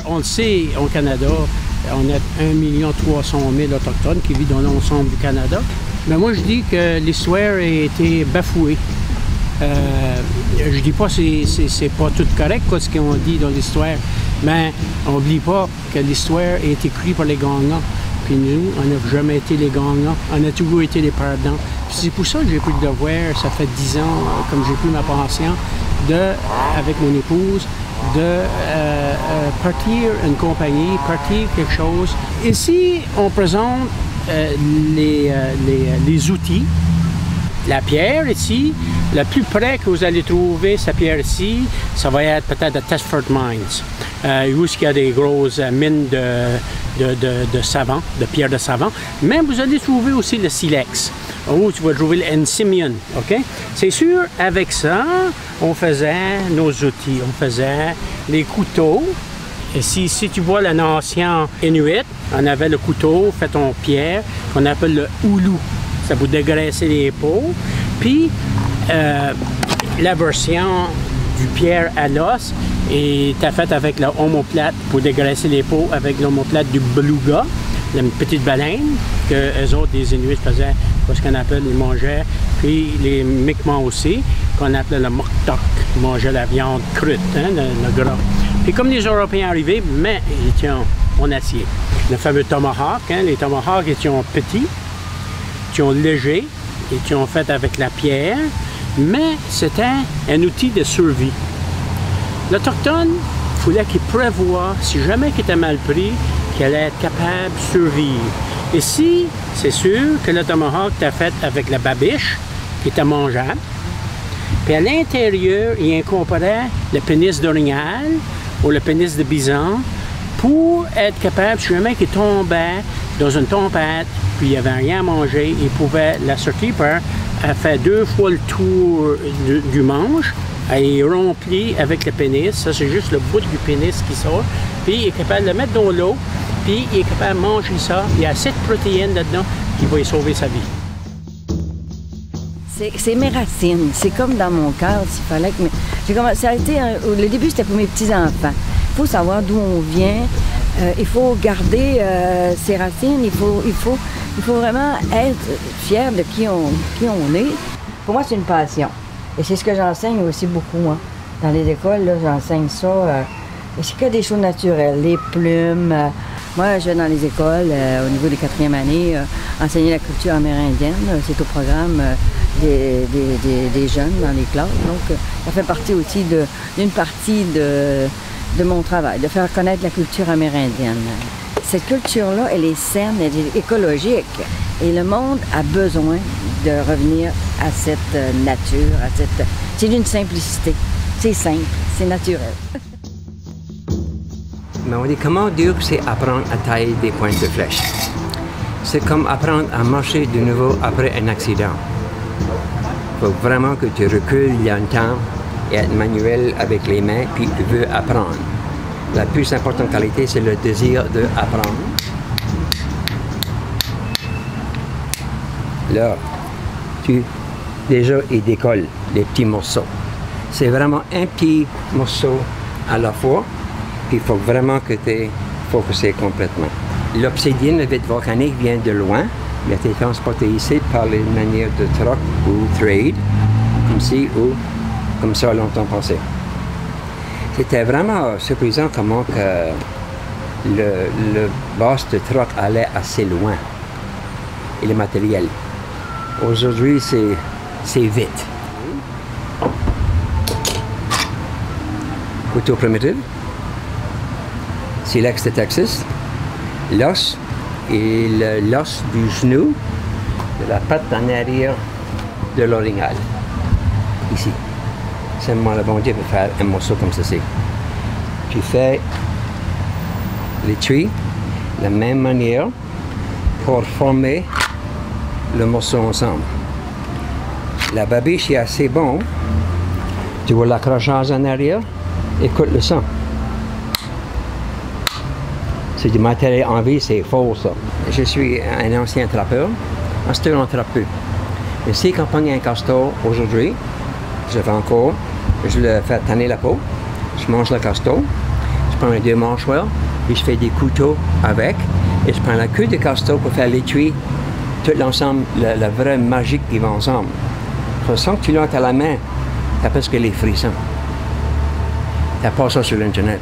On le sait, au Canada, on a 1 300 000 Autochtones qui vivent dans l'ensemble du Canada. Mais moi, je dis que l'histoire a été bafouée. Je dis pas que c'est pas tout correct, quoi, ce qu'on dit dans l'histoire, mais on n'oublie pas que l'histoire est écrite par les gagnants. Puis nous, on n'a jamais été les gagnants, on a toujours été les perdants. C'est pour ça que j'ai pris le devoir, ça fait 10 ans, comme j'ai pris ma pension, avec mon épouse, de partir une compagnie, partir quelque chose. Ici, on présente les outils. La pierre ici, le plus près que vous allez trouver cette pierre ici, ça va être peut-être de Tesford Mines, où il y a des grosses mines de savon, de pierre de savon. Mais vous allez trouver aussi le silex, où tu vas trouver le Endymion, OK? C'est sûr, avec ça, on faisait nos outils, on faisait les couteaux. Et si tu vois la nation Inuit, on avait le couteau fait en pierre, qu'on appelle le houlou. Ça vous dégraisser les peaux. Puis, la version du pierre à l'os est faite avec la omoplate pour dégraisser les peaux avec l'omoplate du beluga, la petite baleine que les autres, les Inuits, faisaient, ce qu'on appelle, ils mangeaient. Puis les Mi'kmaq aussi, qu'on appelait le moktok, ils mangeaient la viande crue, hein, le gras. Puis comme les Européens arrivaient, mais ils étaient en acier. Le fameux tomahawk, hein, les tomahawks étaient petits, qui ont léger et qui ont fait avec la pierre, mais c'était un outil de survie. L'Autochtone, il fallait qu'il prévoie, si jamais qu'il était mal pris, qu'il allait être capable de survivre. Ici, c'est sûr que le tomahawk était fait avec la babiche, qui était mangeable. Puis à l'intérieur, il incorporait le pénis d'orignal ou le pénis de bison pour être capable, si jamais qu'il tombait dans une tempête, puis il n'y avait rien à manger, il pouvait la sortir par faire 2 fois le tour du manche, et rempli avec le pénis. Ça, c'est juste le bout du pénis qui sort. Puis il est capable de le mettre dans l'eau, puis il est capable de manger ça. Il y a assez de protéines là-dedans qui va y sauver sa vie. C'est mes racines. C'est comme dans mon cœur, s'il fallait que... Ça a été le début, c'était pour mes petits-enfants. Il faut savoir d'où on vient. Il faut garder ses racines. Il faut vraiment être fier de qui on est. Pour moi, c'est une passion. Et c'est ce que j'enseigne aussi beaucoup. Hein. Dans les écoles, j'enseigne ça. Et c'est que des choses naturelles. Les plumes. Moi, je vais dans les écoles, au niveau des 4e années, enseigner la culture amérindienne. C'est au programme des jeunes dans les classes. Donc, ça fait partie aussi d'une partie de mon travail, de faire connaître la culture amérindienne. Cette culture-là, elle est saine, elle est écologique. Et le monde a besoin de revenir à cette nature, c'est d'une simplicité. C'est simple, c'est naturel. Mais on dit comment dire que c'est apprendre à tailler des pointes de flèche. C'est comme apprendre à marcher de nouveau après un accident. Il faut vraiment que tu recules longtemps et être manuel avec les mains, puis tu veux apprendre. La plus importante qualité, c'est le désir d'apprendre. Là, déjà, il décolle les petits morceaux. C'est vraiment un petit morceau à la fois, puis il faut vraiment que tu es focusé complètement. L'obsidienne, le vide volcanique, vient de loin. Il a été transporté ici par les manières de truck ou trade, comme ci ou comme ça longtemps passé. C'était vraiment surprenant comment que le boss de truck allait assez loin, et le matériel. Aujourd'hui, c'est vite. Couteau primitif, silex de Texas, l'os et l'os du genou de la patte en arrière de l'orignal. Ici. Seulement le bon Dieu peut faire un morceau comme ceci. Tu fais les tris de la même manière pour former le morceau ensemble. La babiche est assez bon. Tu vois l'accrochage en arrière? Écoute le son. C'est du matériel en vie, c'est faux ça. Je suis un ancien trappeur. En ce temps, on ne trappe plus. Mais si on prend un castor aujourd'hui, je fais encore, je le fais tanner la peau, je mange le castor, je prends un 2 mâchoires, et je fais des couteaux avec, et je prends la queue de castor pour faire l'étui, tout l'ensemble, la vraie magique qui va ensemble. Sans que tu l'as à la main, t'as presque les frissons. T'as pas ça sur l'Internet.